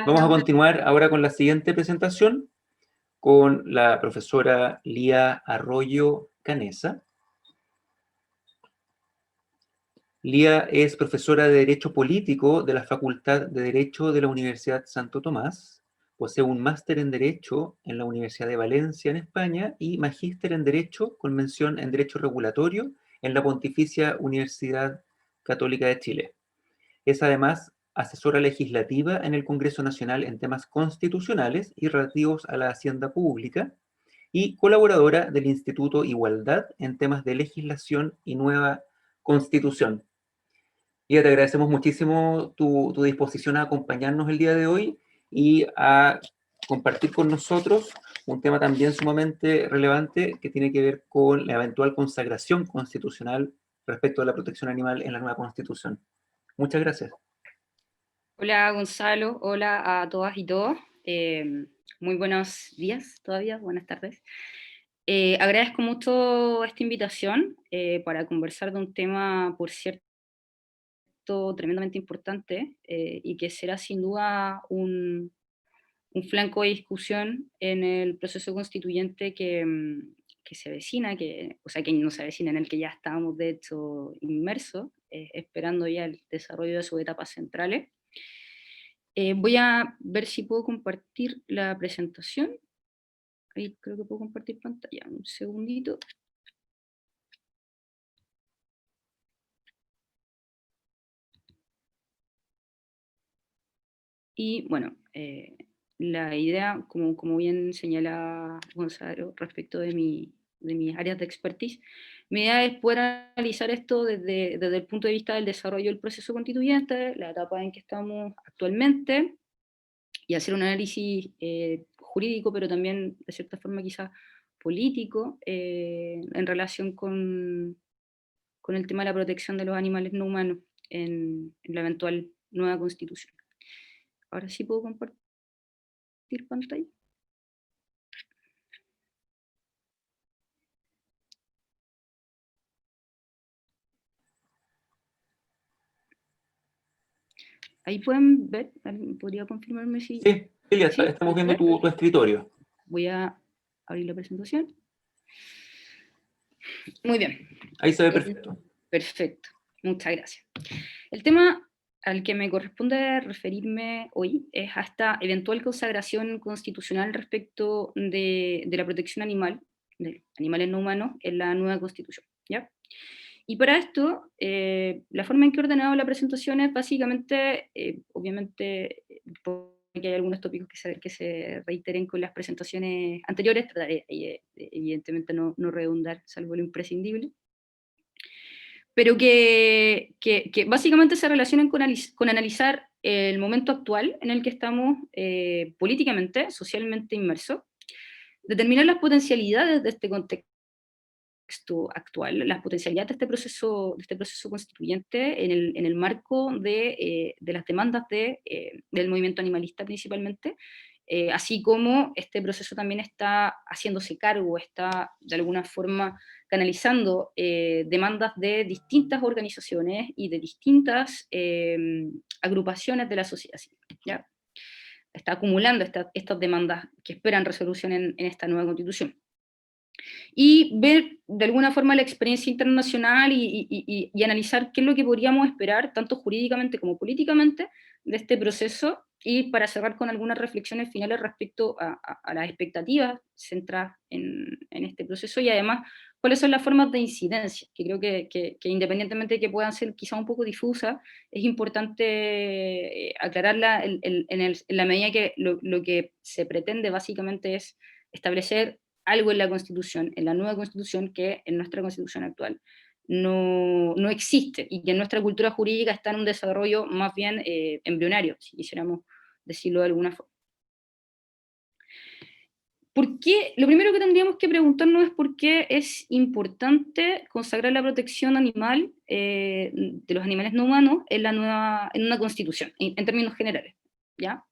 Vamos a continuar ahora con la siguiente presentación, con la profesora Lía Arroyo Canesa. Lía es profesora de Derecho Político de la Facultad de Derecho de la Universidad Santo Tomás. Posee un máster en Derecho en la Universidad de Valencia, en España, y magíster en Derecho con mención en Derecho Regulatorio en la Pontificia Universidad Católica de Chile. Es además asesora legislativa en el Congreso Nacional en temas constitucionales y relativos a la hacienda pública y colaboradora del Instituto Igualdad en temas de legislación y nueva constitución. Lía, te agradecemos muchísimo tu disposición a acompañarnos el día de hoy y a compartir con nosotros un tema también sumamente relevante que tiene que ver con la eventual consagración constitucional respecto a la protección animal en la nueva constitución. Muchas gracias. Hola Gonzalo, hola a todas y todos. Muy buenos días todavía, buenas tardes. Agradezco mucho esta invitación para conversar de un tema, por cierto, tremendamente importante y que será sin duda un flanco de discusión en el proceso constituyente que se avecina, o sea, que no se avecina, en el que ya estamos de hecho inmersos, esperando ya el desarrollo de sus etapas centrales. Voy a ver si puedo compartir la presentación. Ahí creo que puedo compartir pantalla. Un segundito. Y bueno, la idea, como bien señala Gonzalo, respecto de mis áreas de expertise, mi idea es poder analizar esto desde el punto de vista del desarrollo del proceso constituyente, la etapa en que estamos actualmente, y hacer un análisis jurídico, pero también de cierta forma quizás político, en relación con el tema de la protección de los animales no humanos en la eventual nueva constitución. Ahora sí puedo compartir pantalla. Ahí pueden ver, ¿alguien podría confirmarme si... Sí, ya ¿Sí? estamos viendo tu escritorio. Voy a abrir la presentación. Muy bien. Ahí se ve perfecto. Perfecto, muchas gracias. El tema al que me corresponde referirme hoy es a esta eventual consagración constitucional respecto de la protección animal, de animales no humanos, en la nueva constitución, ¿ya? Y para esto, la forma en que he ordenado la presentación es básicamente, obviamente, porque hay algunos tópicos que se reiteren con las presentaciones anteriores, trataré evidentemente no redundar, salvo lo imprescindible, pero que básicamente se relacionan con analizar el momento actual en el que estamos políticamente, socialmente inmersos, determinar las potencialidades de este contexto actual, las potencialidades de este proceso constituyente en el marco de las demandas del movimiento animalista principalmente, así como este proceso también está haciéndose cargo, está de alguna forma canalizando demandas de distintas organizaciones y de distintas agrupaciones de la sociedad civil, ¿ya? Está acumulando estas demandas que esperan resolución en esta nueva constitución. Y ver de alguna forma la experiencia internacional y analizar qué es lo que podríamos esperar, tanto jurídicamente como políticamente, de este proceso, y para cerrar con algunas reflexiones finales respecto a las expectativas centradas en este proceso, y además cuáles son las formas de incidencia, que creo que independientemente de que puedan ser quizá un poco difusas, es importante aclararla en la medida que lo que se pretende básicamente es establecer algo en la Constitución, en la nueva Constitución, que en nuestra Constitución actual no existe, y que en nuestra cultura jurídica está en un desarrollo más bien embrionario, si quisiéramos decirlo de alguna forma. ¿Por qué? Lo primero que tendríamos que preguntarnos es por qué es importante consagrar la protección animal de los animales no humanos en una Constitución, en términos generales, ¿ya?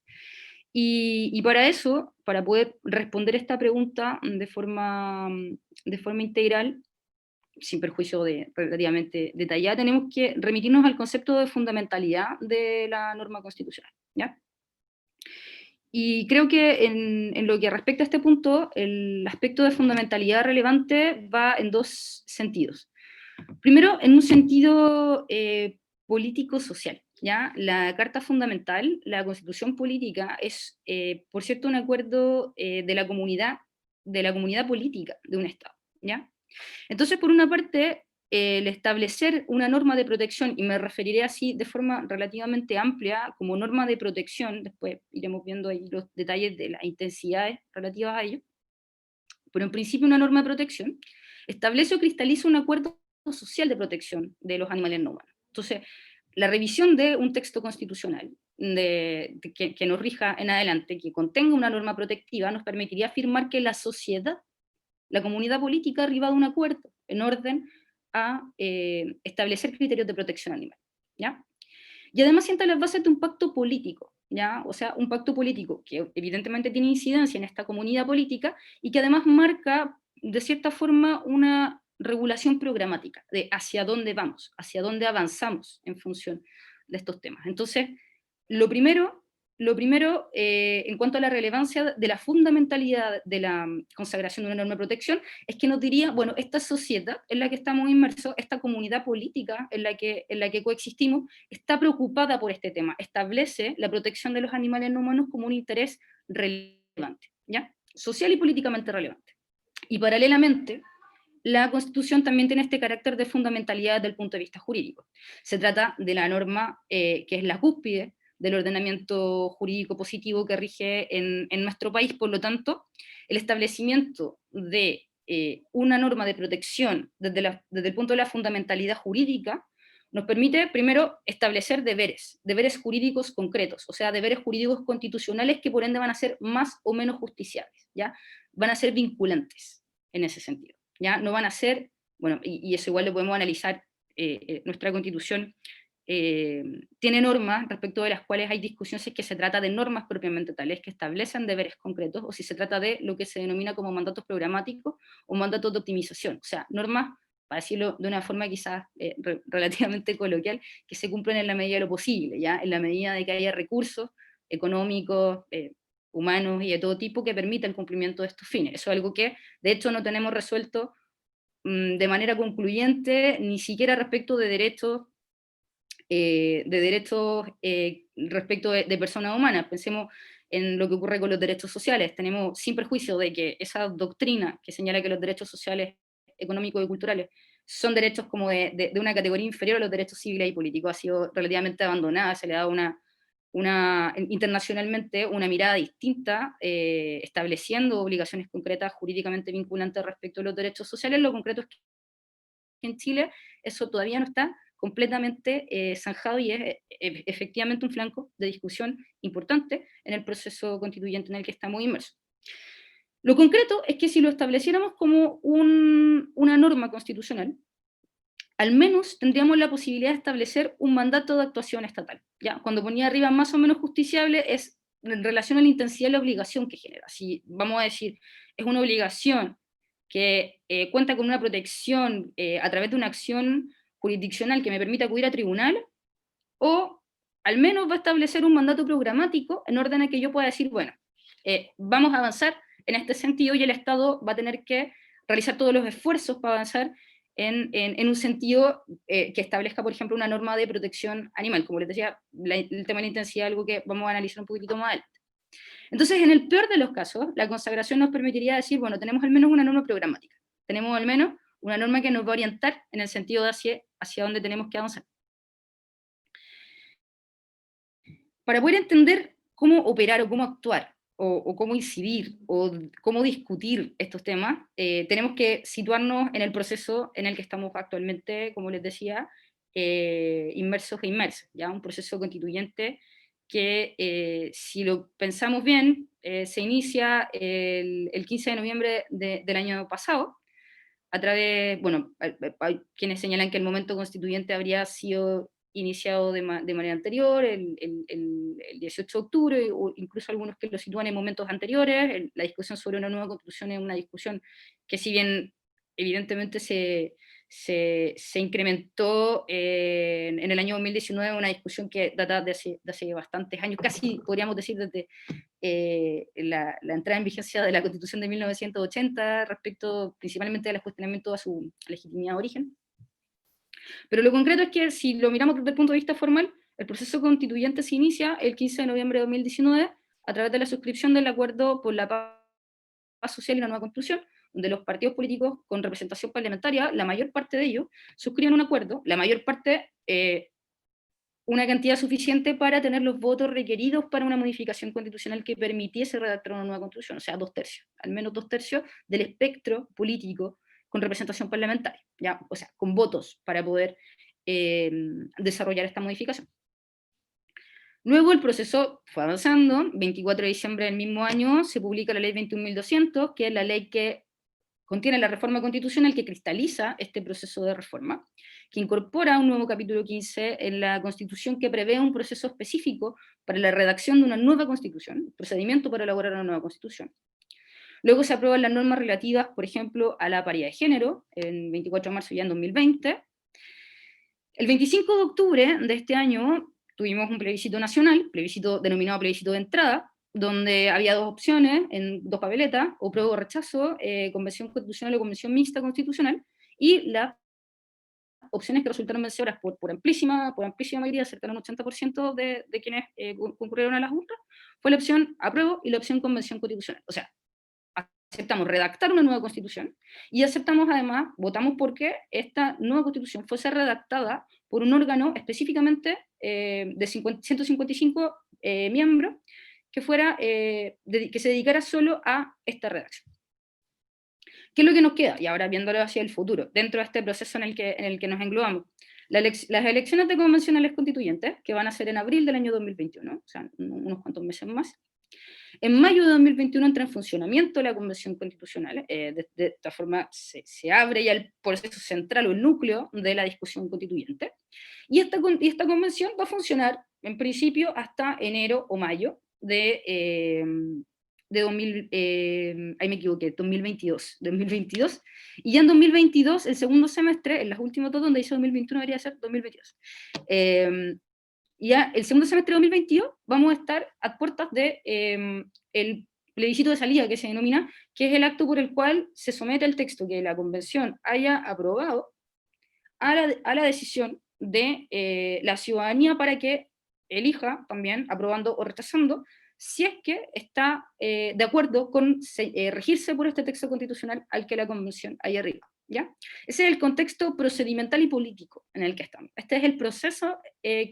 Y para eso, para poder responder esta pregunta de forma integral, sin perjuicio relativamente detallada, tenemos que remitirnos al concepto de fundamentalidad de la norma constitucional, ¿ya? Y creo que en lo que respecta a este punto, el aspecto de fundamentalidad relevante va en dos sentidos. Primero, en un sentido político-social, ¿ya? La Carta Fundamental, la Constitución Política, es, por cierto, un acuerdo de la comunidad política de un Estado, ¿ya? Entonces, por una parte, el establecer una norma de protección, y me referiré así de forma relativamente amplia, como norma de protección, después iremos viendo ahí los detalles de las intensidades relativas a ello, pero en principio una norma de protección, establece o cristaliza un acuerdo social de protección de los animales no humanos. Entonces, la revisión de un texto constitucional que nos rija en adelante, que contenga una norma protectiva, nos permitiría afirmar que la sociedad, la comunidad política, ha arribado a un acuerdo en orden a establecer criterios de protección animal, ¿ya? Y además sienta las bases de un pacto político, ¿ya? O sea, un pacto político que evidentemente tiene incidencia en esta comunidad política y que además marca, de cierta forma, una regulación programática de hacia dónde vamos, hacia dónde avanzamos en función de estos temas. Entonces, lo primero, en cuanto a la relevancia de la fundamentalidad de la consagración de una norma de protección, es que nos diría, bueno, esta sociedad en la que estamos inmersos, esta comunidad política en la que coexistimos, está preocupada por este tema, establece la protección de los animales no humanos como un interés relevante, ¿ya? Social y políticamente relevante. Y paralelamente, la Constitución también tiene este carácter de fundamentalidad desde el punto de vista jurídico. Se trata de la norma que es la cúspide del ordenamiento jurídico positivo que rige en nuestro país, por lo tanto, el establecimiento de una norma de protección desde el punto de la fundamentalidad jurídica nos permite, primero, establecer deberes jurídicos concretos, o sea, deberes jurídicos constitucionales que por ende van a ser más o menos justiciables, ¿ya? Van a ser vinculantes en ese sentido. ¿Ya? No van a ser, bueno, y eso igual lo podemos analizar, nuestra Constitución tiene normas respecto de las cuales hay discusiones si es que se trata de normas propiamente tales que establecen deberes concretos o si se trata de lo que se denomina como mandatos programáticos o mandatos de optimización, o sea, normas, para decirlo de una forma quizás relativamente coloquial, que se cumplen en la medida de lo posible, ¿ya? En la medida de que haya recursos económicos, humanos y de todo tipo que permita el cumplimiento de estos fines. Eso es algo que, de hecho, no tenemos resuelto de manera concluyente, ni siquiera respecto de derechos respecto de personas humanas. Pensemos en lo que ocurre con los derechos sociales. Tenemos, sin perjuicio de que esa doctrina que señala que los derechos sociales, económicos y culturales son derechos como de una categoría inferior a los derechos civiles y políticos, ha sido relativamente abandonada, se le da internacionalmente una mirada distinta, estableciendo obligaciones concretas jurídicamente vinculantes respecto a los derechos sociales. Lo concreto es que en Chile eso todavía no está completamente zanjado y es efectivamente un flanco de discusión importante en el proceso constituyente en el que estamos inmersos. Lo concreto es que si lo estableciéramos como una norma constitucional, al menos tendríamos la posibilidad de establecer un mandato de actuación estatal. ¿Ya? Cuando ponía arriba más o menos justiciable es en relación a la intensidad de la obligación que genera. Si vamos a decir, es una obligación que cuenta con una protección a través de una acción jurisdiccional que me permita acudir a tribunal, o al menos va a establecer un mandato programático en orden a que yo pueda decir, bueno, vamos a avanzar en este sentido y el Estado va a tener que realizar todos los esfuerzos para avanzar en un sentido que establezca, por ejemplo, una norma de protección animal. Como les decía, el tema de la intensidad es algo que vamos a analizar un poquitito más adelante. Entonces, en el peor de los casos, la consagración nos permitiría decir, bueno, tenemos al menos una norma programática, tenemos al menos una norma que nos va a orientar en el sentido de hacia dónde tenemos que avanzar. Para poder entender cómo operar o cómo actuar, o cómo incidir, o cómo discutir estos temas, tenemos que situarnos en el proceso en el que estamos actualmente, como les decía, inmersos e inmersas, ¿ya? Un proceso constituyente que, si lo pensamos bien, se inicia el 15 de noviembre del año pasado, a través, bueno, hay quienes señalan que el momento constituyente habría sido iniciado de manera anterior, el 18 de octubre, o incluso algunos que lo sitúan en momentos anteriores. La discusión sobre una nueva constitución es una discusión que, si bien evidentemente se incrementó en el año 2019 una discusión que data de hace bastantes años, casi podríamos decir desde la entrada en vigencia de la Constitución de 1980 respecto principalmente al cuestionamiento a su legitimidad de origen. Pero lo concreto es que si lo miramos desde el punto de vista formal, el proceso constituyente se inicia el 15 de noviembre de 2019 a través de la suscripción del Acuerdo por la Paz Social y una nueva Constitución, donde los partidos políticos con representación parlamentaria, la mayor parte de ellos, suscriben un acuerdo, la mayor parte una cantidad suficiente para tener los votos requeridos para una modificación constitucional que permitiese redactar una nueva constitución, o sea, 2/3, al menos 2/3 del espectro político con representación parlamentaria, ¿ya? O sea, con votos para poder desarrollar esta modificación. Luego el proceso fue avanzando, 24 de diciembre del mismo año se publica la ley 21.200, que es la ley que contiene la reforma constitucional que cristaliza este proceso de reforma, que incorpora un nuevo capítulo 15 en la Constitución que prevé un proceso específico para la redacción de una nueva Constitución, procedimiento para elaborar una nueva Constitución. Luego se aprueban las normas relativas, por ejemplo, a la paridad de género, el 24 de marzo ya en 2020. El 25 de octubre de este año tuvimos un plebiscito nacional, plebiscito denominado plebiscito de entrada, donde había dos opciones, en dos papeletas, o prueba o rechazo, convención constitucional o convención mixta constitucional, y las opciones que resultaron vencedoras por amplísima mayoría, cerca de un 80% de quienes concurrieron a las urnas, fue la opción apruebo y la opción convención constitucional. O sea, aceptamos redactar una nueva constitución y aceptamos además, votamos porque esta nueva constitución fuese redactada por un órgano específicamente de 155 miembros que que se dedicara solo a esta redacción. ¿Qué es lo que nos queda? Y ahora viéndolo hacia el futuro, dentro de este proceso en el que nos englobamos. Las elecciones de convencionales constituyentes, que van a ser en abril del año 2021, o sea, unos cuantos meses más. En mayo de 2021 entra en funcionamiento la Convención Constitucional, de esta forma se abre ya el proceso central o el núcleo de la discusión constituyente, y esta convención va a funcionar en principio hasta enero o mayo de 2022, y ya en 2022, el segundo semestre, en las últimas dos, donde dice 2021 debería ser 2022, ya el segundo semestre de 2022 vamos a estar a puertas de el plebiscito de salida, que se denomina, que es el acto por el cual se somete el texto que la convención haya aprobado a la decisión de la ciudadanía para que elija también, aprobando o rechazando, si es que está de acuerdo con regirse por este texto constitucional al que la convención haya arriba. ¿Ya? Ese es el contexto procedimental y político en el que estamos. Este es el proceso en el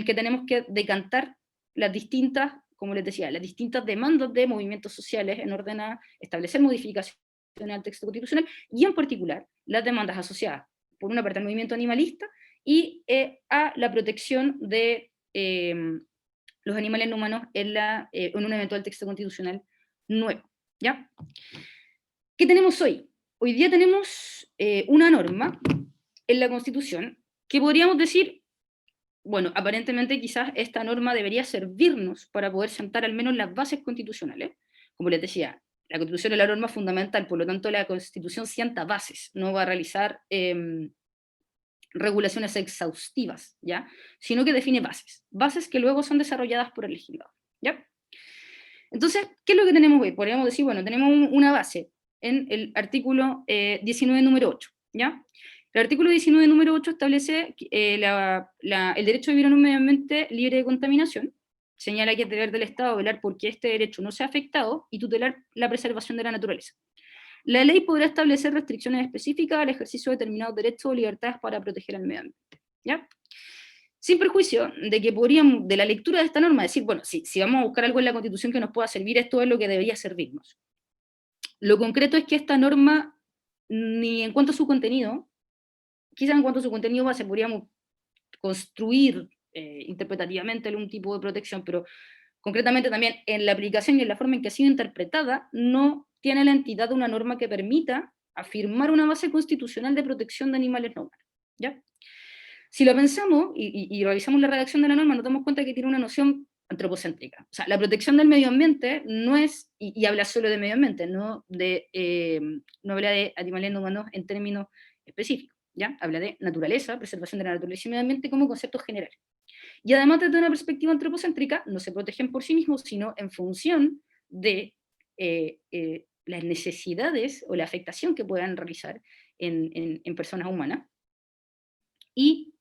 que tenemos que decantar las distintas, como les decía, las distintas demandas de movimientos sociales en orden a establecer modificaciones al texto constitucional, y en particular las demandas asociadas, por una parte, al movimiento animalista y a la protección de los animales no humanos en un eventual texto constitucional nuevo. ¿Ya? ¿Qué tenemos hoy? Hoy día tenemos una norma en la Constitución que podríamos decir, bueno, aparentemente quizás esta norma debería servirnos para poder sentar al menos las bases constitucionales. Como les decía, la Constitución es la norma fundamental, por lo tanto la Constitución sienta bases, no va a realizar regulaciones exhaustivas, ¿ya? Sino que define bases que luego son desarrolladas por el legislador, ¿ya? Entonces, ¿qué es lo que tenemos hoy? Podríamos decir, bueno, tenemos una base en el artículo 19, número 8, ¿ya? El artículo 19, número 8 establece el derecho a vivir en un medio ambiente libre de contaminación, señala que es deber del Estado velar por que este derecho no sea afectado y tutelar la preservación de la naturaleza. La ley podrá establecer restricciones específicas al ejercicio de determinados derechos o libertades para proteger al medio ambiente, ¿ya? Sin perjuicio de que podríamos, de la lectura de esta norma, decir, bueno, si vamos a buscar algo en la Constitución que nos pueda servir, esto es lo que debería servirnos. Lo concreto es que esta norma, ni en cuanto a su contenido, quizás en cuanto a su contenido base podríamos construir interpretativamente algún tipo de protección, pero concretamente también en la aplicación y en la forma en que ha sido interpretada, no tiene la entidad de una norma que permita afirmar una base constitucional de protección de animales no humanos, ¿ya? Si lo pensamos y revisamos la redacción de la norma, nos damos cuenta que tiene una noción antropocéntrica. O sea, la protección del medio ambiente no es, y habla solo de medio ambiente, no habla de animales no humanos en términos específico, ¿ya? Habla de naturaleza, preservación de la naturaleza y medio ambiente como conceptos generales. Y además, desde una perspectiva antropocéntrica, no se protegen por sí mismos, sino en función de las necesidades o la afectación que puedan realizar en personas humanas. Y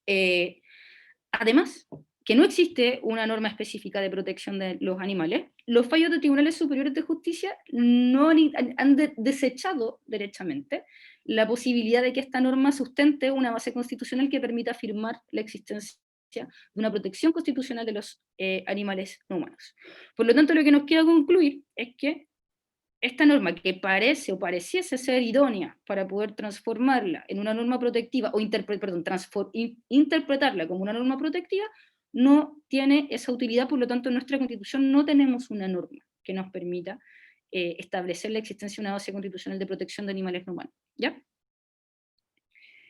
además, que no existe una norma específica de protección de los animales, los fallos de tribunales superiores de justicia no han desechado derechamente la posibilidad de que esta norma sustente una base constitucional que permita afirmar la existencia de una protección constitucional de los animales no humanos. Por lo tanto, lo que nos queda concluir es que esta norma, que parece o pareciese ser idónea para poder transformarla en una norma protectiva, o interpretarla como una norma protectiva, no tiene esa utilidad. Por lo tanto, en nuestra Constitución no tenemos una norma que nos permita establecer la existencia de una base constitucional de protección de animales no humanos, ¿ya?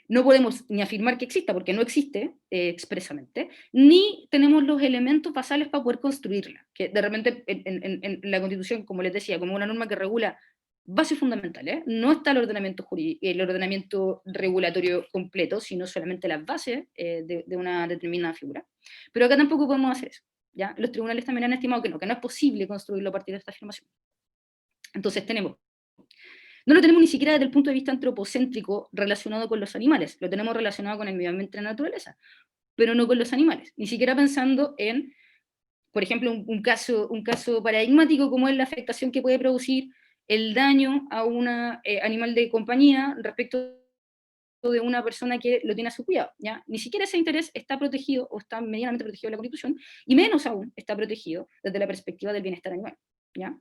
No podemos ni afirmar que exista, porque no existe expresamente, ni tenemos los elementos basales para poder construirla, que de repente en la Constitución, como les decía, como una norma que regula bases fundamentales, no está el ordenamiento jurídico, el ordenamiento regulatorio completo, sino solamente las bases de una determinada figura. Pero acá tampoco podemos hacer eso, ¿ya? Los tribunales también han estimado que no es posible construirlo a partir de esta afirmación. Entonces no lo tenemos ni siquiera desde el punto de vista antropocéntrico relacionado con los animales, lo tenemos relacionado con el medio ambiente y la naturaleza, pero no con los animales, ni siquiera pensando en, por ejemplo, un caso paradigmático como es la afectación que puede producir el daño a un animal de compañía respecto de una persona que lo tiene a su cuidado, ¿ya? Ni siquiera ese interés está protegido o está medianamente protegido en la Constitución, y menos aún está protegido desde la perspectiva del bienestar animal, ¿ya?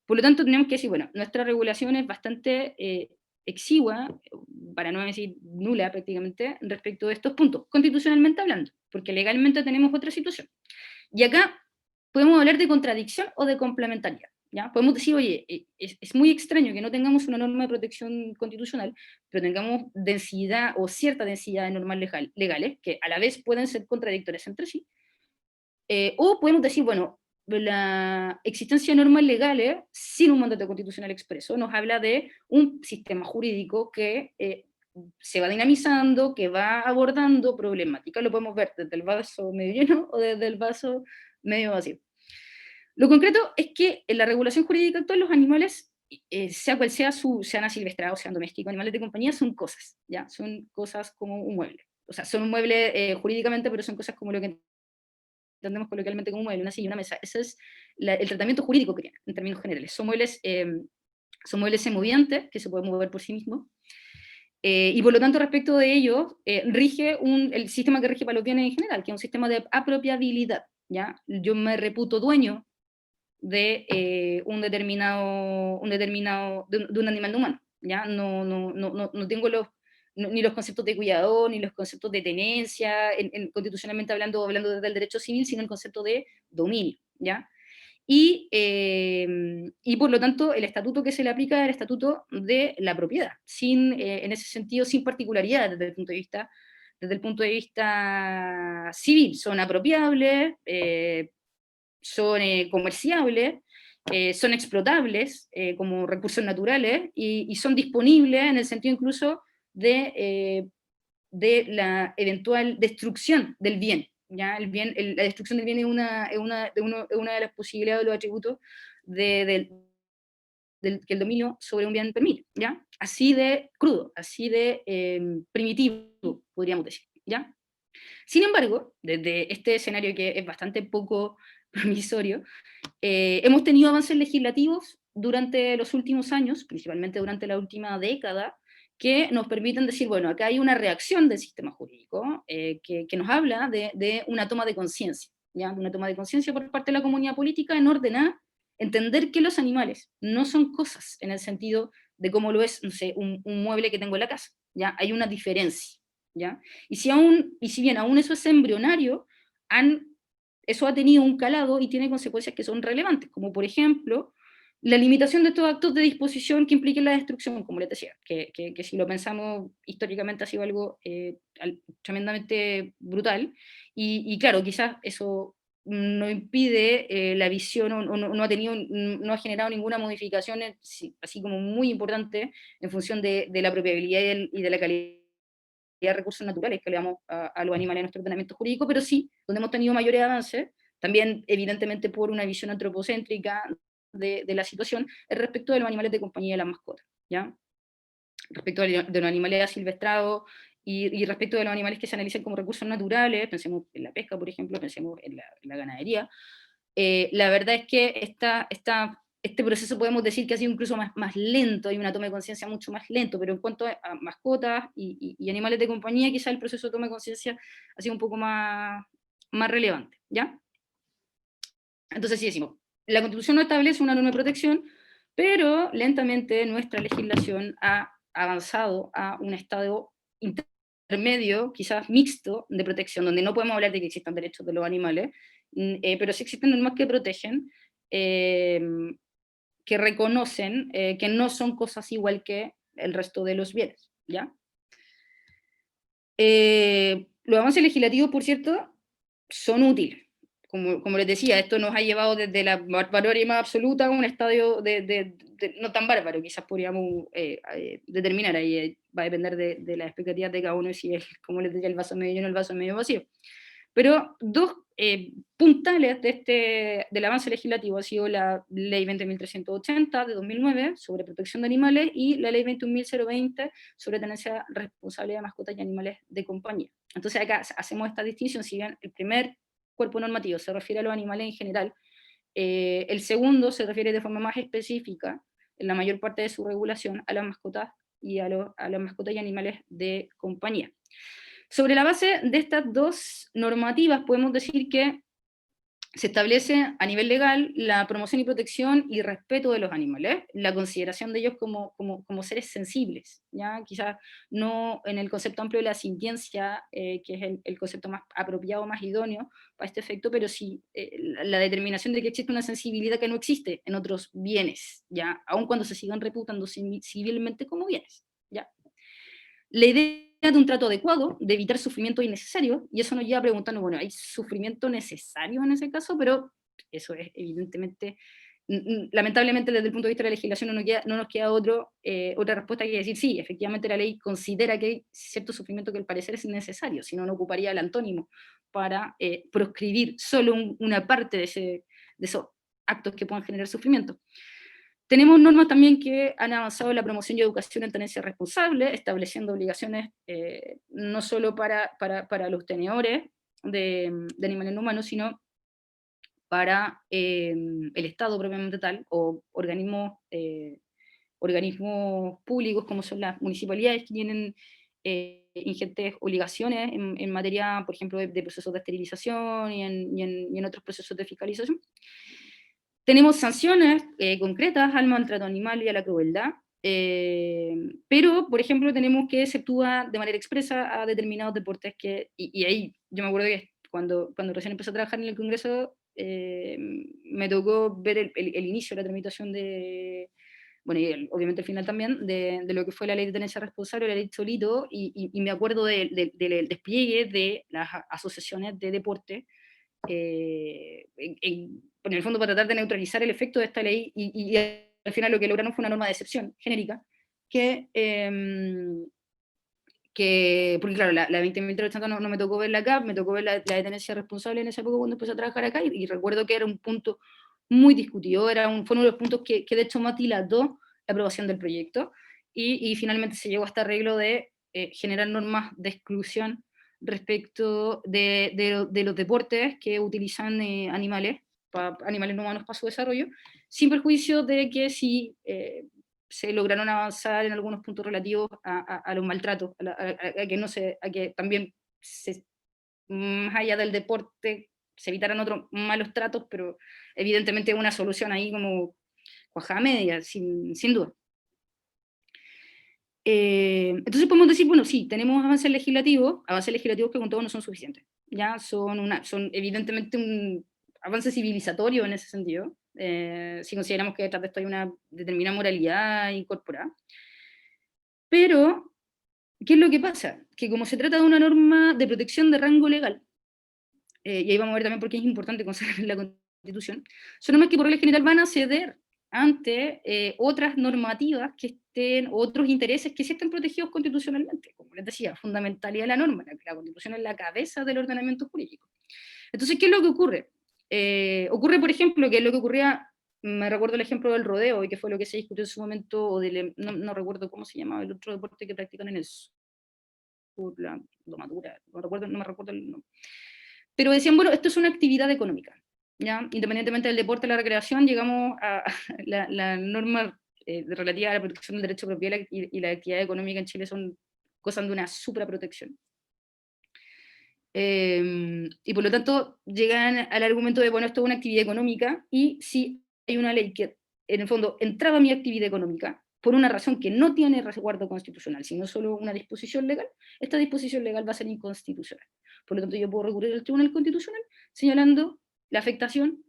Por lo tanto, tenemos que decir, bueno, nuestra regulación es bastante exigua, para no decir nula prácticamente, respecto de estos puntos, constitucionalmente hablando, porque legalmente tenemos otra situación. Y acá podemos hablar de contradicción o de complementariedad, ¿ya? Podemos decir, oye, es muy extraño que no tengamos una norma de protección constitucional, pero tengamos densidad o cierta densidad de normas legales, que a la vez pueden ser contradictorias entre sí, o podemos decir, bueno, la existencia de normas legales sin un mandato constitucional expreso nos habla de un sistema jurídico que se va dinamizando, que va abordando problemáticas. Lo podemos ver desde el vaso medio lleno o desde el vaso medio vacío. Lo concreto es que en la regulación jurídica actual los animales, sea cual sea sean asilvestrados, sean domésticos, animales de compañía, son cosas, ¿ya? Son cosas como un mueble. O sea, son un mueble jurídicamente, pero son cosas como lo que entendemos coloquialmente como un mueble, una silla, una mesa. Ese es el tratamiento jurídico que tienen, en términos generales. Son muebles semovientes, que se pueden mover por sí mismos, y por lo tanto, respecto de ello, rige el sistema que rige para los bienes en general, que es un sistema de apropiabilidad, ¿ya? Yo me reputo dueño de un animal no humano, ¿ya? No tengo ni los conceptos de cuidador, ni los conceptos de tenencia, constitucionalmente hablando desde el derecho civil, sino el concepto de dominio, ¿ya? Y por lo tanto, el estatuto que se le aplica es el estatuto de la propiedad, en ese sentido, sin particularidades desde el punto de vista civil. Son apropiables, son comerciables, son explotables como recursos naturales y son disponibles en el sentido incluso de la eventual destrucción del bien. ¿Ya? La destrucción del bien es una de las posibilidades de los atributos que el dominio sobre un bien permite, ¿ya? Así de crudo, así de primitivo, podríamos decir, ¿ya? Sin embargo, desde este escenario que es bastante poco promisorio, hemos tenido avances legislativos durante los últimos años, principalmente durante la última década, que nos permiten decir, bueno, acá hay una reacción del sistema jurídico que nos habla de una toma de conciencia, ¿ya? Una toma de conciencia por parte de la comunidad política en orden a entender que los animales no son cosas en el sentido de cómo lo es, no sé, un mueble que tengo en la casa, ¿ya? Hay una diferencia, ¿ya? Y si bien aún eso es embrionario, eso ha tenido un calado y tiene consecuencias que son relevantes, como por ejemplo la limitación de estos actos de disposición que impliquen la destrucción, como les decía, que si lo pensamos históricamente ha sido algo tremendamente brutal, y claro, quizás eso no impide la visión, o no ha generado ninguna modificación así como muy importante en función de la propiedad y de la calidad de recursos naturales que le damos a los animales en nuestro ordenamiento jurídico, pero sí, donde hemos tenido mayores avances, también evidentemente por una visión antropocéntrica de la situación, es respecto de los animales de compañía y las mascotas, ¿ya? Respecto de los animales asilvestrados y respecto de los animales que se analizan como recursos naturales, pensemos en la pesca, por ejemplo, pensemos en la ganadería. La verdad es que este proceso podemos decir que ha sido incluso más lento, hay una toma de conciencia mucho más lento, pero en cuanto a mascotas y animales de compañía, quizá el proceso de toma de conciencia ha sido un poco más relevante, ¿ya? Entonces sí decimos, la Constitución no establece una norma de protección, pero lentamente nuestra legislación ha avanzado a un estado intermedio, quizás mixto, de protección, donde no podemos hablar de que existan derechos de los animales, pero sí existen normas que protegen, eh, que reconocen que no son cosas igual que el resto de los bienes, ¿ya? Los avances legislativos, por cierto, son útiles. Como les decía, esto nos ha llevado desde la barbarie más absoluta a un estadio no tan bárbaro, quizás podríamos determinar, ahí va a depender de las expectativas de cada uno, y si es, como les decía, el vaso medio lleno, el vaso medio vacío. Pero dos puntales del avance legislativo ha sido la Ley 20.380 de 2009 sobre protección de animales y la Ley 21.020 sobre tenencia responsable de mascotas y animales de compañía. Entonces acá hacemos esta distinción, si bien el primer cuerpo normativo se refiere a los animales en general, el segundo se refiere de forma más específica, en la mayor parte de su regulación, a las mascotas y a las mascotas y animales de compañía. Sobre la base de estas dos normativas podemos decir que se establece a nivel legal la promoción y protección y respeto de los animales, la consideración de ellos como seres sensibles, ¿ya? Quizás no en el concepto amplio de la sintiencia, que es el concepto más apropiado, más idóneo para este efecto, pero sí la determinación de que existe una sensibilidad que no existe en otros bienes, ¿ya? Aun cuando se sigan reputando civilmente como bienes, ¿ya? La idea de un trato adecuado, de evitar sufrimiento innecesario, y eso nos lleva a preguntarnos, bueno, ¿hay sufrimiento necesario en ese caso? Pero eso es evidentemente, lamentablemente desde el punto de vista de la legislación no nos queda otra respuesta que decir, sí, efectivamente la ley considera que hay cierto sufrimiento que al parecer es innecesario, si no, no ocuparía el antónimo para proscribir solo una parte de esos actos que puedan generar sufrimiento. Tenemos normas también que han avanzado en la promoción y educación en tenencia responsable, estableciendo obligaciones no solo para los tenedores de animales no humanos, sino para el Estado propiamente tal, o organismos públicos como son las municipalidades, que tienen ingentes obligaciones en materia, por ejemplo, de procesos de esterilización y en otros procesos de fiscalización. Tenemos sanciones concretas al maltrato animal y a la crueldad, pero, por ejemplo, tenemos que se actúa de manera expresa a determinados deportes y ahí yo me acuerdo que cuando recién empecé a trabajar en el Congreso, me tocó ver el inicio de la tramitación bueno, y obviamente el final también, de lo que fue la ley de tenencia responsable, la ley Solito, y me acuerdo del despliegue de las asociaciones de deporte, en el fondo para tratar de neutralizar el efecto de esta ley, y al final lo que lograron fue una norma de excepción genérica, porque claro, la 20.380 no me tocó verla acá, me tocó ver la de tenencia responsable en esa época cuando empecé a trabajar acá, y recuerdo que era un punto muy discutido, fue uno de los puntos que de hecho más dilató la aprobación del proyecto, y finalmente se llegó a este arreglo de generar normas de exclusión respecto de los deportes que utilizan animales no humanos para su desarrollo, sin perjuicio de que si se lograron avanzar en algunos puntos relativos a los maltratos, a que también más allá del deporte se evitaran otros malos tratos, pero evidentemente una solución ahí como cuajada media, sin duda. Entonces podemos decir, bueno, sí, tenemos avances legislativos que con todo no son suficientes, ya son evidentemente un avance civilizatorio en ese sentido, si consideramos que detrás de esto hay una determinada moralidad incorporada. Pero, ¿qué es lo que pasa? Que como se trata de una norma de protección de rango legal, y ahí vamos a ver también por qué es importante consagrar la Constitución, son normas que por regla general van a ceder ante otras normativas que estén, otros intereses que sí estén protegidos constitucionalmente. Como les decía, fundamentalidad de la norma, la Constitución es la cabeza del ordenamiento jurídico. Entonces, ¿qué es lo que ocurre? Ocurre, por ejemplo, que es lo que ocurría, me recuerdo el ejemplo del rodeo, y que fue lo que se discutió en su momento, o no recuerdo cómo se llamaba el otro deporte que practican en el sur, la domadura, no me recuerdo el nombre. Pero decían, bueno, esto es una actividad económica, ¿ya? Independientemente del deporte, la recreación, llegamos a la norma relativa a la protección del derecho de propiedad y la actividad económica en Chile son gozan de una supraprotección. Y por lo tanto llegan al argumento de, bueno, esto es una actividad económica, y si hay una ley que en el fondo entraba a mi actividad económica por una razón que no tiene resguardo constitucional, sino solo una disposición legal, esta disposición legal va a ser inconstitucional. Por lo tanto, yo puedo recurrir al Tribunal Constitucional señalando la afectación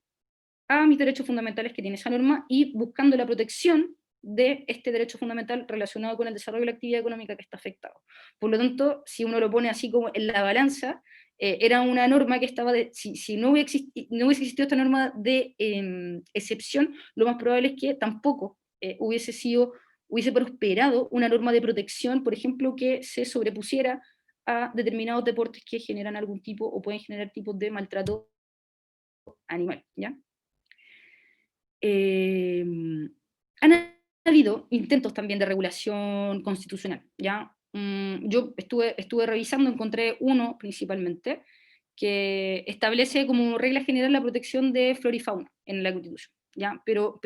a mis derechos fundamentales que tiene esa norma y buscando la protección de este derecho fundamental relacionado con el desarrollo de la actividad económica que está afectado. Por lo tanto, si uno lo pone así como en la balanza, era una norma que estaba, si no hubiese existido esta norma de excepción, lo más probable es que tampoco hubiese prosperado una norma de protección, por ejemplo, que se sobrepusiera a determinados deportes que generan algún tipo o pueden generar tipos de maltrato animal, ¿ya? Han habido intentos también de regulación constitucional, ¿ya? Yo estuve revisando, encontré uno principalmente, que establece como regla general la protección de flora y fauna en la Constitución, ¿ya? Pero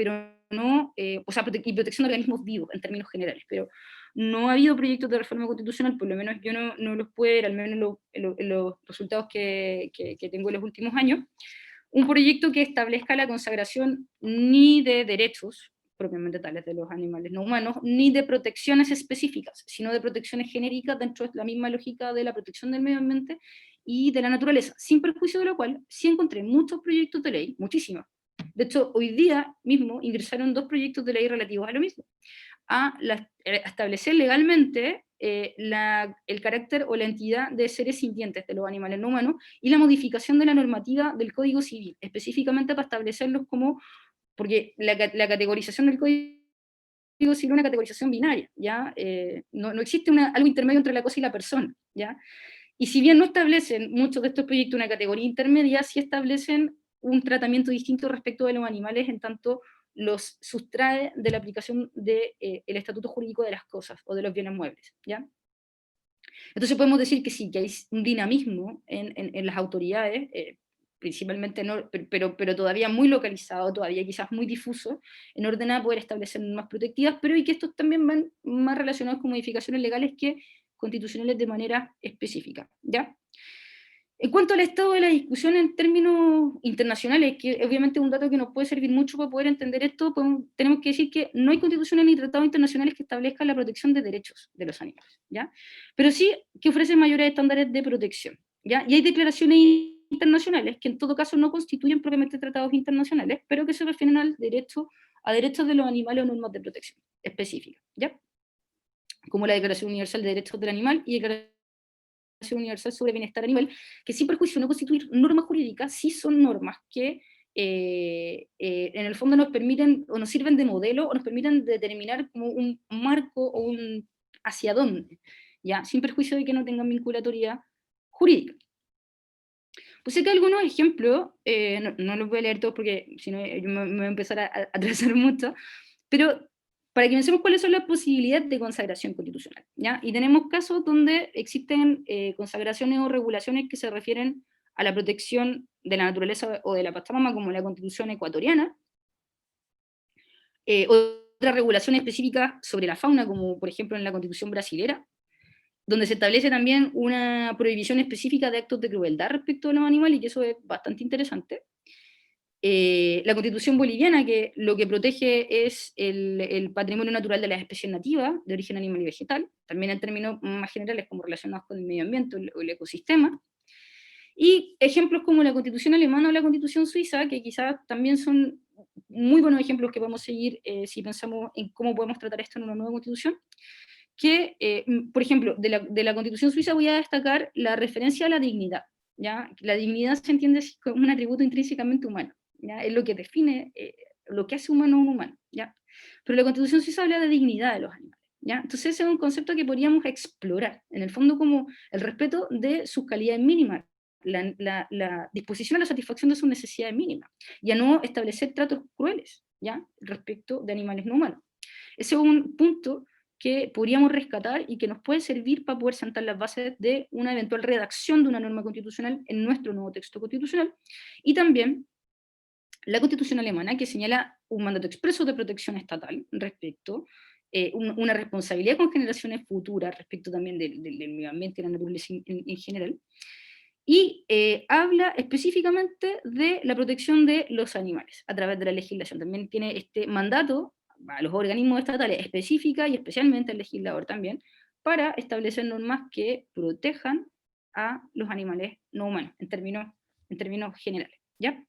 no, o sea, y protección de organismos vivos en términos generales, pero no ha habido proyectos de reforma constitucional, por lo menos yo no los pude ver, al menos en los resultados que tengo en los últimos años, un proyecto que establezca la consagración ni de derechos propiamente tales de los animales no humanos, ni de protecciones específicas, sino de protecciones genéricas dentro de la misma lógica de la protección del medio ambiente y de la naturaleza, sin perjuicio de lo cual sí encontré muchos proyectos de ley, muchísimos. De hecho, hoy día mismo ingresaron 2 proyectos de ley relativos a lo mismo, a establecer legalmente el carácter o la entidad de seres sintientes de los animales no humanos y la modificación de la normativa del Código Civil, específicamente para establecerlos como, porque la categorización del Código Civil es una categorización binaria, ¿ya? No existe algo intermedio entre la cosa y la persona, ¿ya? Y si bien no establecen muchos de estos proyectos una categoría intermedia, sí establecen un tratamiento distinto respecto de los animales, en tanto los sustrae de la aplicación del estatuto jurídico de las cosas o de los bienes muebles, ¿ya? Entonces podemos decir que sí, que hay un dinamismo en las autoridades, principalmente, no, pero todavía muy localizado, todavía quizás muy difuso, en orden a poder establecer normas protectivas, pero y que estos también van más relacionados con modificaciones legales que constitucionales de manera específica, ¿ya? En cuanto al estado de la discusión en términos internacionales, que obviamente es un dato que nos puede servir mucho para poder entender esto, tenemos que decir que no hay constituciones ni tratados internacionales que establezcan la protección de derechos de los animales, ¿ya? Pero sí que ofrecen mayores estándares de protección, ¿ya? Y hay declaraciones internacionales que en todo caso no constituyen propiamente tratados internacionales, pero que se refieren a derechos de los animales o normas de protección específicas, ¿ya? Como la Declaración Universal de Derechos del Animal y Declaración Universal sobre Bienestar Animal, que sin perjuicio no constituir normas jurídicas, sí son normas que en el fondo nos permiten o nos sirven de modelo o nos permiten determinar como un marco o un hacia dónde, ¿ya? Sin perjuicio de que no tengan vinculatoria jurídica. Puse acá algunos ejemplos, no los voy a leer todos porque si no yo me voy a empezar a atrasar mucho, pero para que pensemos cuáles son las posibilidades de consagración constitucional, ¿ya? Y tenemos casos donde existen consagraciones o regulaciones que se refieren a la protección de la naturaleza o de la Pachamama, como la Constitución ecuatoriana, otras regulaciones específicas sobre la fauna, como por ejemplo en la Constitución brasilera, donde se establece también una prohibición específica de actos de crueldad respecto a los animales, y eso es bastante interesante. La Constitución boliviana, que lo que protege es el patrimonio natural de las especies nativas, de origen animal y vegetal, también en términos más generales como relacionados con el medio ambiente o el ecosistema. Y ejemplos como la Constitución alemana o la Constitución suiza, que quizás también son muy buenos ejemplos que podemos seguir si pensamos en cómo podemos tratar esto en una nueva Constitución, que, por ejemplo, de la Constitución suiza voy a destacar la referencia a la dignidad, ¿ya? La dignidad se entiende como un atributo intrínsecamente humano, ¿ya? Es lo que define lo que hace humano a un humano, ¿ya? Pero la Constitución sí se habla de dignidad de los animales, ¿ya? Entonces ese es un concepto que podríamos explorar, en el fondo como el respeto de sus calidades mínimas, la disposición a la satisfacción de sus necesidades mínimas, y a no establecer tratos crueles, ¿ya? Respecto de animales no humanos. Ese es un punto que podríamos rescatar y que nos puede servir para poder sentar las bases de una eventual redacción de una norma constitucional en nuestro nuevo texto constitucional, y también la Constitución alemana, que señala un mandato expreso de protección estatal respecto, una responsabilidad con generaciones futuras respecto también del medio ambiente y la naturaleza en general, y habla específicamente de la protección de los animales a través de la legislación. También tiene este mandato a los organismos estatales específica y especialmente al legislador también, para establecer normas que protejan a los animales no humanos, en términos generales, ¿ya?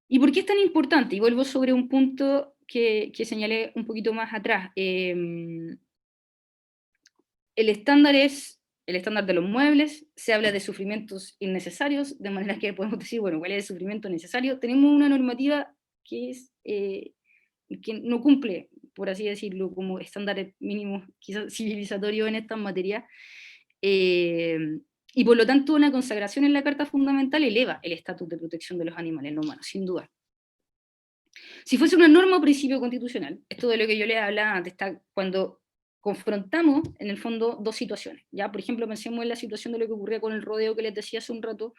¿Y por qué es tan importante? Y vuelvo sobre un punto que señalé un poquito más atrás. El estándar es el estándar de los muebles, se habla de sufrimientos innecesarios, de manera que podemos decir, bueno, ¿cuál es el sufrimiento necesario? Tenemos una normativa que es que no cumple, por así decirlo, como estándares mínimos quizás civilizatorios en estas materias, eh, y por lo tanto una consagración en la Carta Fundamental eleva el estatus de protección de los animales no humanos, sin duda. Si fuese una norma o principio constitucional, esto de lo que yo les hablaba antes, está cuando confrontamos, en el fondo, dos situaciones, ¿ya? Por ejemplo, pensemos en la situación de lo que ocurría con el rodeo que les decía hace un rato,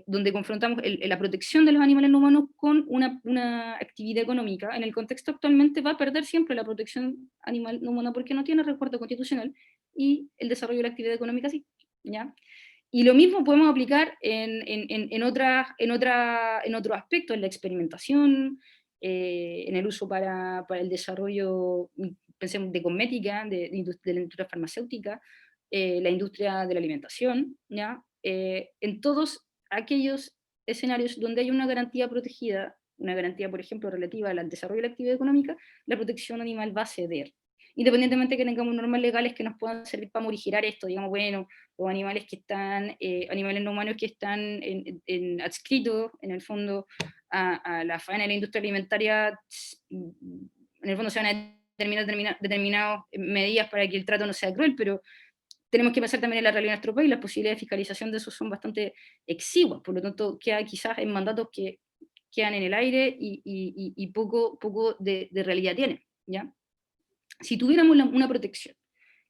donde confrontamos la protección de los animales no humanos con una actividad económica. En el contexto actualmente va a perder siempre la protección animal no humana porque no tiene resguardo constitucional, y el desarrollo de la actividad económica sí, ¿ya? Y lo mismo podemos aplicar en otros aspectos, en la experimentación, en el uso para el desarrollo, pensemos, de cosmética, de la industria farmacéutica, la industria de la alimentación, ¿ya? En todos aquellos escenarios donde hay una garantía protegida, una garantía, por ejemplo, relativa al desarrollo de la actividad económica, la protección animal va a ceder. Independientemente de que tengamos normas legales que nos puedan servir para morigerar esto, digamos, bueno, o animales que están, animales no humanos que están adscritos, en el fondo, a la faena de la industria alimentaria, en el fondo se van a determinar determinadas medidas para que el trato no sea cruel, pero tenemos que pensar también en la realidad de nuestro país, las posibilidades de fiscalización de eso son bastante exiguas, por lo tanto, queda quizás en mandatos que quedan en el aire y poco de realidad tienen, ¿ya? Si tuviéramos una protección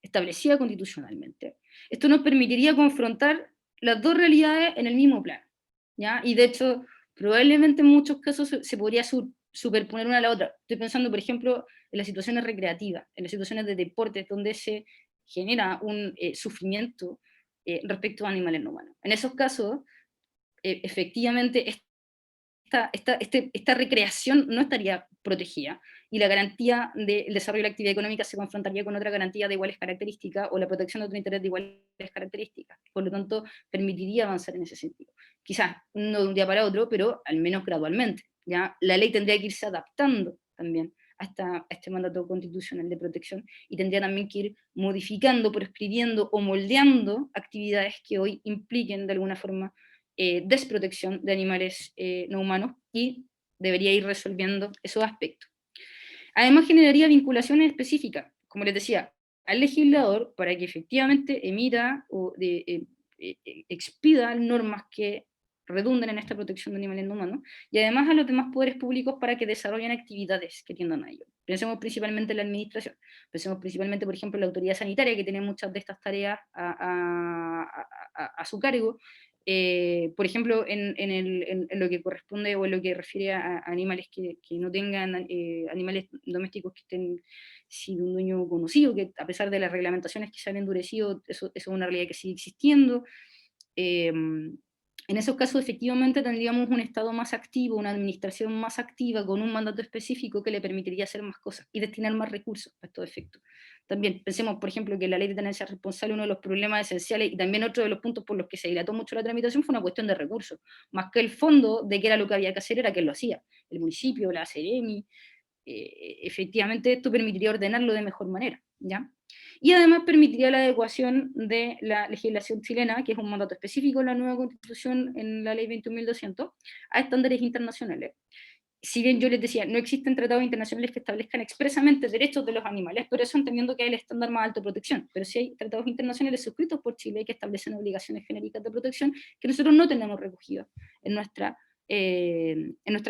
establecida constitucionalmente, esto nos permitiría confrontar las dos realidades en el mismo plano, ¿ya? Y de hecho, probablemente en muchos casos se podría superponer una a la otra. Estoy pensando, por ejemplo, en las situaciones recreativas, en las situaciones de deportes, donde se genera un sufrimiento respecto a animales no humanos. En esos casos, efectivamente, esta recreación no estaría protegida, y la garantía del desarrollo de la actividad económica se confrontaría con otra garantía de iguales características, o la protección de otro interés de iguales características. Por lo tanto, permitiría avanzar en ese sentido. Quizás no de un día para otro, pero al menos gradualmente, ¿ya? La ley tendría que irse adaptando también a este mandato constitucional de protección, y tendría también que ir modificando, prescribiendo o moldeando actividades que hoy impliquen de alguna forma desprotección de animales no humanos, y debería ir resolviendo esos aspectos. Además, generaría vinculaciones específicas, como les decía, al legislador, para que efectivamente emita o expida normas que redunden en esta protección de animales no humanos, y además a los demás poderes públicos para que desarrollen actividades que tiendan a ello. Pensemos principalmente en la administración, pensemos principalmente, por ejemplo, en la autoridad sanitaria, que tiene muchas de estas tareas a su cargo, por ejemplo, en lo que corresponde o en lo que refiere a animales que no tengan, animales domésticos que estén sin un dueño conocido, que a pesar de las reglamentaciones que se han endurecido, eso es una realidad que sigue existiendo. En esos casos, efectivamente, tendríamos un Estado más activo, una administración más activa, con un mandato específico que le permitiría hacer más cosas y destinar más recursos a estos efectos. También pensemos, por ejemplo, que la ley de tenencia responsable, uno de los problemas esenciales, y también otro de los puntos por los que se dilató mucho la tramitación, fue una cuestión de recursos, más que el fondo de qué era lo que había que hacer, era quién lo hacía, el municipio, la Seremi. Efectivamente esto permitiría ordenarlo de mejor manera, ¿ya? Y además permitiría la adecuación de la legislación chilena, que es un mandato específico en la nueva Constitución, en la Ley 21.200, a estándares internacionales. Si bien yo les decía, no existen tratados internacionales que establezcan expresamente derechos de los animales, pero eso entendiendo que hay el estándar más alto de protección. Pero sí hay tratados internacionales suscritos por Chile que establecen obligaciones genéricas de protección que nosotros no tenemos recogidas en nuestra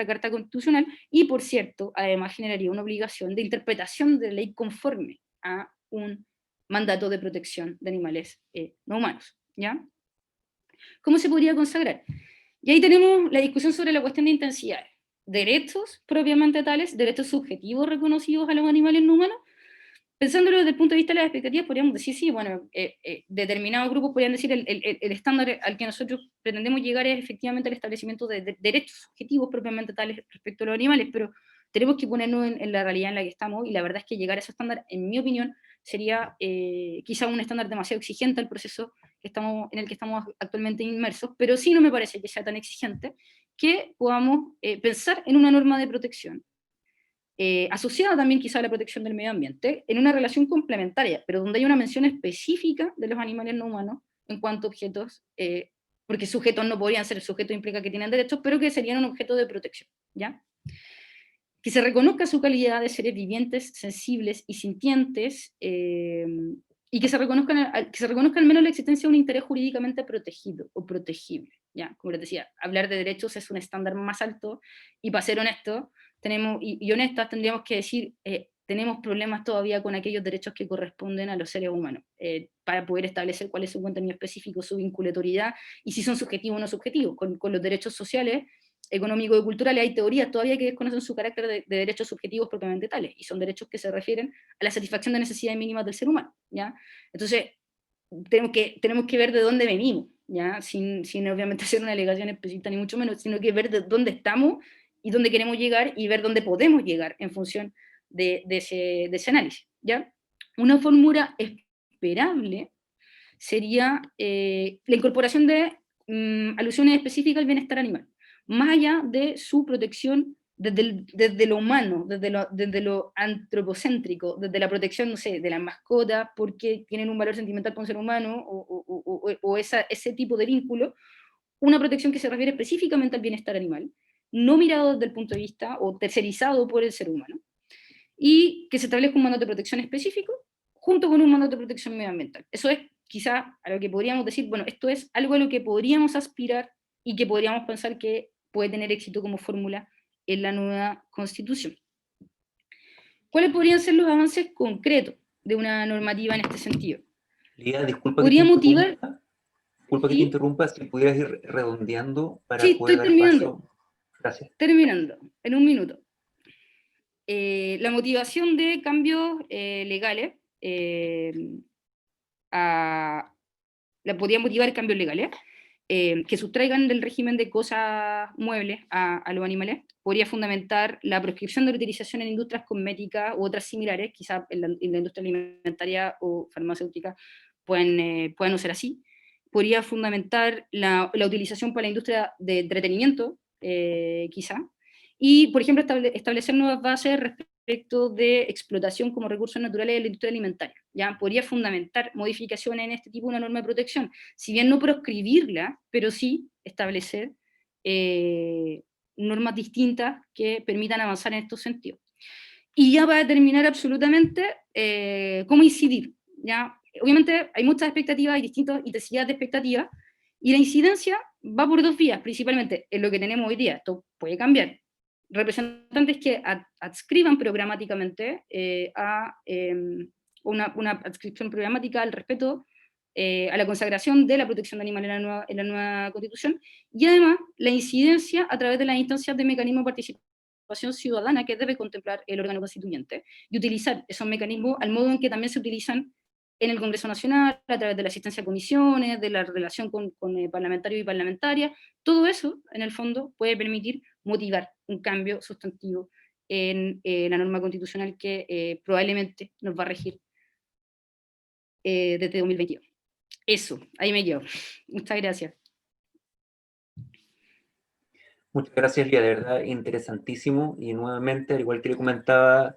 Carta Constitucional, y por cierto, además generaría una obligación de interpretación de la ley conforme a un mandato de protección de animales no humanos, ¿ya? ¿Cómo se podría consagrar? Y ahí tenemos la discusión sobre la cuestión de intensidades. Derechos propiamente tales, derechos subjetivos reconocidos a los animales no humanos. Pensándolo desde el punto de vista de las expectativas, podríamos decir, sí, bueno, determinados grupos podrían decir el estándar al que nosotros pretendemos llegar es efectivamente el establecimiento de derechos subjetivos propiamente tales respecto a los animales, pero tenemos que ponernos en la realidad en la que estamos, y la verdad es que llegar a ese estándar, en mi opinión, sería quizá un estándar demasiado exigente al proceso en el que estamos actualmente inmersos, pero sí no me parece que sea tan exigente que podamos pensar en una norma de protección asociada también quizá a la protección del medio ambiente, en una relación complementaria, pero donde hay una mención específica de los animales no humanos en cuanto a objetos, porque sujetos no podrían ser, sujetos implica que tienen derechos, pero que serían un objeto de protección, ¿ya? Que se reconozca su calidad de seres vivientes, sensibles y sintientes, y que se reconozca al menos la existencia de un interés jurídicamente protegido o protegible. ¿Ya? Como les decía, hablar de derechos es un estándar más alto, y para ser honestos y honestas tendríamos que decir, tenemos problemas todavía con aquellos derechos que corresponden a los seres humanos, para poder establecer cuál es su contenido específico, su vinculatoriedad, y si son subjetivos o no subjetivos. Con los derechos sociales, económicos y culturales hay teorías todavía que desconocen su carácter de derechos subjetivos propiamente tales, y son derechos que se refieren a la satisfacción de necesidades mínimas del ser humano, ¿ya? Entonces, tenemos que ver de dónde venimos, ¿ya? Sin obviamente hacer una alegación específica ni mucho menos, sino que ver de dónde estamos y dónde queremos llegar, y ver dónde podemos llegar en función de ese análisis, ¿ya? Una fórmula esperable sería la incorporación de alusiones específicas al bienestar animal, más allá de su protección desde lo humano, desde lo antropocéntrico, desde la protección, no sé, de las mascotas, porque tienen un valor sentimental con un ser humano, o ese tipo de vínculo, una protección que se refiere específicamente al bienestar animal, no mirado desde el punto de vista o tercerizado por el ser humano, y que se establezca un mandato de protección específico junto con un mandato de protección medioambiental. Eso es quizá a lo que podríamos decir, bueno, esto es algo a lo que podríamos aspirar y que podríamos pensar que puede tener éxito como fórmula en la nueva Constitución. ¿Cuáles podrían ser los avances concretos de una normativa en este sentido? Lía, Podría motivar, disculpa que te ¿sí? interrumpa, si pudieras ir redondeando para Sí, poder estoy dar paso. Gracias. terminando, en un minuto. La motivación de cambios legales la podría motivar cambios legales que sustraigan del régimen de cosas muebles a los animales. Podría fundamentar la proscripción de la utilización en industrias cosméticas u otras similares, quizás en la industria alimentaria o farmacéutica pueden no ser así. Podría fundamentar la utilización para la industria de entretenimiento, quizá. Y, por ejemplo, establecer nuevas bases respecto de explotación como recursos naturales de la industria alimentaria. ¿Ya? Podría fundamentar modificaciones en este tipo de una norma de protección, si bien no proscribirla, pero sí establecer normas distintas que permitan avanzar en estos sentidos. Y ya para terminar absolutamente, ¿cómo incidir? ¿Ya? Obviamente hay muchas expectativas, hay distintas intensidades de expectativas, y la incidencia va por dos vías, principalmente en lo que tenemos hoy día. Esto puede cambiar. Representantes que adscriban programáticamente a una adscripción programática al respeto, a la consagración de la protección de animales en la nueva Constitución, y además la incidencia a través de las instancias de mecanismo de participación ciudadana que debe contemplar el órgano constituyente, y utilizar esos mecanismos al modo en que también se utilizan en el Congreso Nacional, a través de la asistencia a comisiones, de la relación con parlamentarios y parlamentarias. Todo eso, en el fondo, puede permitir motivar un cambio sustantivo en la norma constitucional que probablemente nos va a regir desde 2022. Eso, ahí me quedo. Muchas gracias. Muchas gracias, Lía, de verdad interesantísimo. Y nuevamente, al igual que le comentaba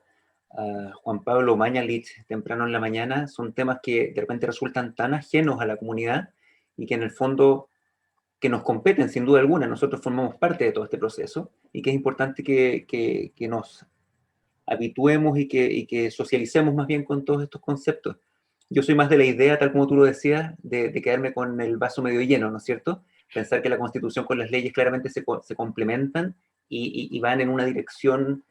a Juan Pablo Mañalich temprano en la mañana, son temas que de repente resultan tan ajenos a la comunidad y que en el fondo que nos competen sin duda alguna, nosotros formamos parte de todo este proceso y que es importante que nos habituemos y que socialicemos más bien con todos estos conceptos. Yo soy más de la idea, tal como tú lo decías, de quedarme con el vaso medio lleno, ¿no es cierto? Pensar que la Constitución con las leyes claramente se complementan y van en una dirección,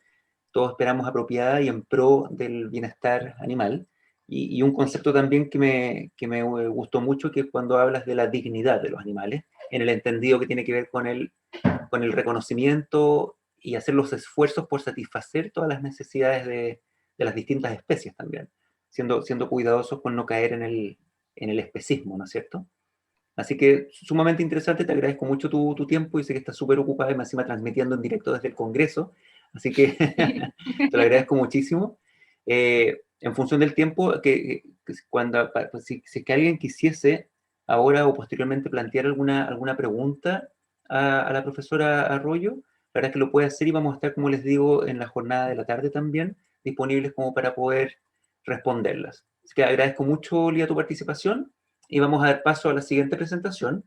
todos esperamos, apropiada y en pro del bienestar animal. Y un concepto también que me gustó mucho, que es cuando hablas de la dignidad de los animales, en el entendido que tiene que ver con el reconocimiento y hacer los esfuerzos por satisfacer todas las necesidades de las distintas especies también, siendo cuidadosos con no caer en el especismo, ¿no es cierto? Así que sumamente interesante, te agradezco mucho tu tiempo y sé que estás súper ocupada y más encima transmitiendo en directo desde el Congreso, así que te lo agradezco muchísimo. En función del tiempo, cuando, pues, si es que alguien quisiese ahora o posteriormente plantear alguna pregunta a la profesora Arroyo, la verdad es que lo puede hacer y vamos a estar, como les digo, en la jornada de la tarde también, disponibles como para poder responderlas. Así que agradezco mucho, Lía, tu participación y vamos a dar paso a la siguiente presentación,